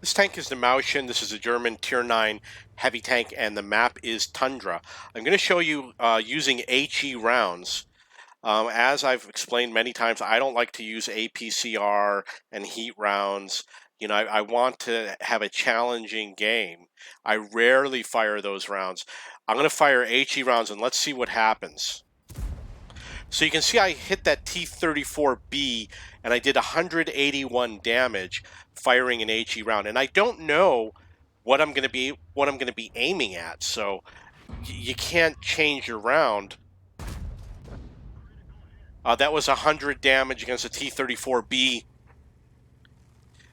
This tank is the Maushin. This is a German Tier 9 heavy tank, and the map is Tundra. I'm going to show you using HE rounds. As I've explained many times, I don't like to use APCR and heat rounds. You know, I want to have a challenging game. I rarely fire those rounds. I'm going to fire HE rounds, and let's see what happens. So you can see I hit that T-34B and I did 181 damage firing an HE round. And I don't know what I'm going to be aiming at. So you can't change your round. That was 100 damage against a T-34B.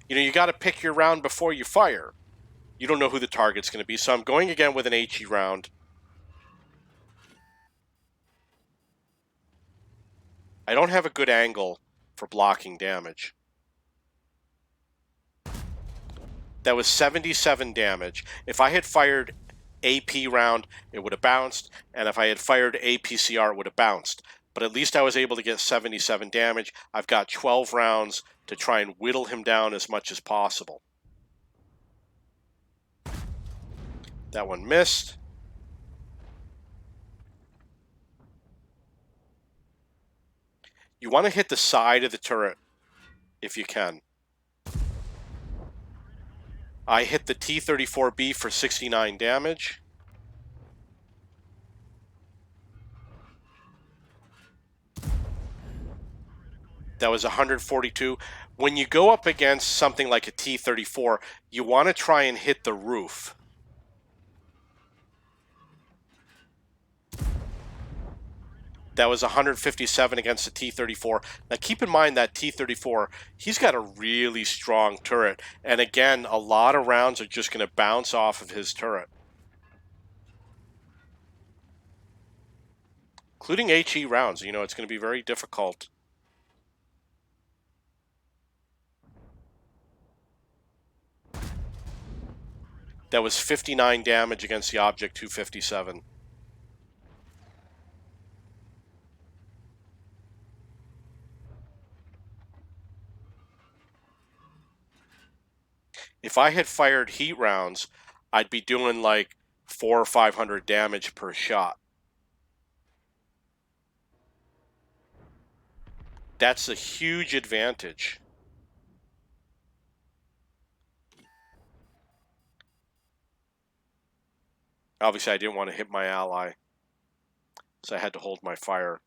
You know, you got to pick your round before you fire. You don't know who the target's going to be. So I'm going again with an HE round. I don't have a good angle for blocking damage. That was 77 damage. If I had fired AP round, it would have bounced, and if I had fired APCR, it would have bounced. But at least I was able to get 77 damage. I've got 12 rounds to try and whittle him down as much as possible. That one missed. You want to hit the side of the turret if you can. I hit the T-34B for 69 damage. That was 142. When you go up against something like a T-34, you want to try and hit the roof. That was 157 against the T-34. Now keep in mind that T-34, he's got a really strong turret. And again, a lot of rounds are just going to bounce off of his turret. Including HE rounds. You know, it's going to be very difficult. That was 59 damage against the Object 257. If I had fired heat rounds, I'd be doing like 400 or 500 damage per shot. That's a huge advantage. Obviously, I didn't want to hit my ally, so I had to hold my fire.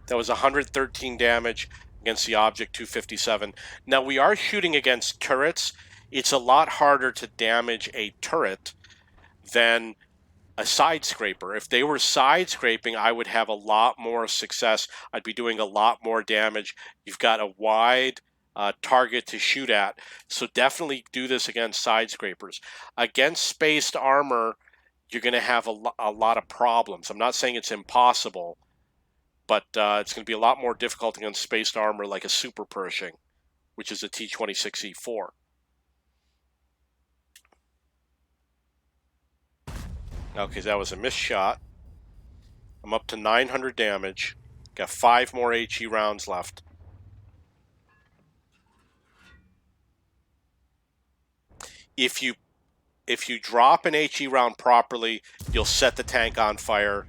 That was 113 damage against the Object 257. Now, we are shooting against turrets. It's a lot harder to damage a turret than a side scraper. If they were side scraping, I would have a lot more success. I'd be doing a lot more damage. You've got a wide target to shoot at, so definitely do this against side scrapers. Against spaced armor, you're going to have a lot of problems. I'm not saying it's impossible, but it's going to be a lot more difficult against spaced armor like a Super Pershing, which is a T-26E4. Okay, that was a missed shot. I'm up to 900 damage. Got 5 more HE rounds left. If you drop an HE round properly, you'll set the tank on fire.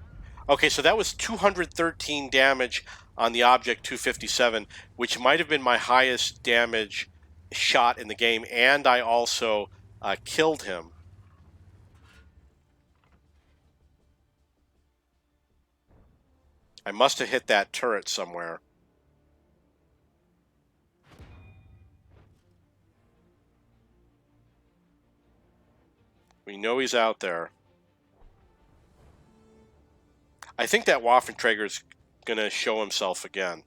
Okay, so that was 213 damage on the Object 257, which might have been my highest damage shot in the game, and I also killed him. I must have hit that turret somewhere. We know he's out there. I think that Waffenträger's going to show himself again.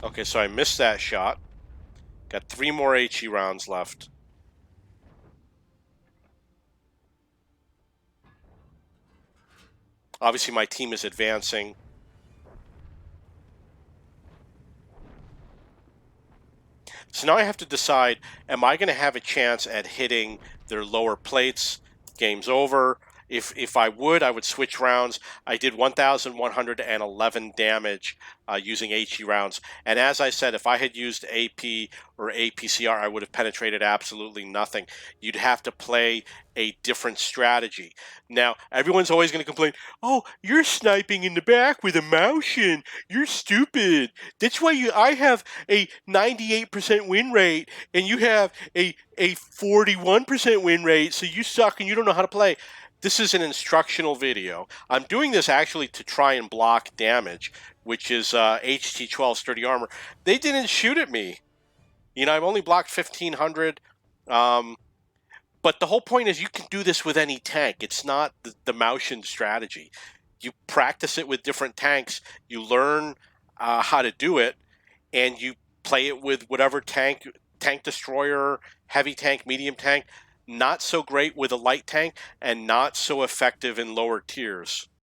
Okay, so I missed that shot. Got 3 more HE rounds left. Obviously, my team is advancing. So now I have to decide, am I going to have a chance at hitting their lower plates? Game's over. If I would switch rounds. I did 1,111 damage using HE rounds. And as I said, if I had used AP or APCR, I would have penetrated absolutely nothing. You'd have to play a different strategy. Now, everyone's always going to complain, oh, you're sniping in the back with a Mauschen. You're stupid. That's why I have a 98% win rate and you have a 41% win rate, so you suck and you don't know how to play. This is an instructional video. I'm doing this actually to try and block damage, which is HT-12 Sturdy Armor. They didn't shoot at me. You know, I've only blocked 1,500. But the whole point is you can do this with any tank. It's not the Mauschen strategy. You practice it with different tanks. You learn how to do it, and you play it with whatever tank destroyer, heavy tank, medium tank. Not so great with a light tank, and not so effective in lower tiers.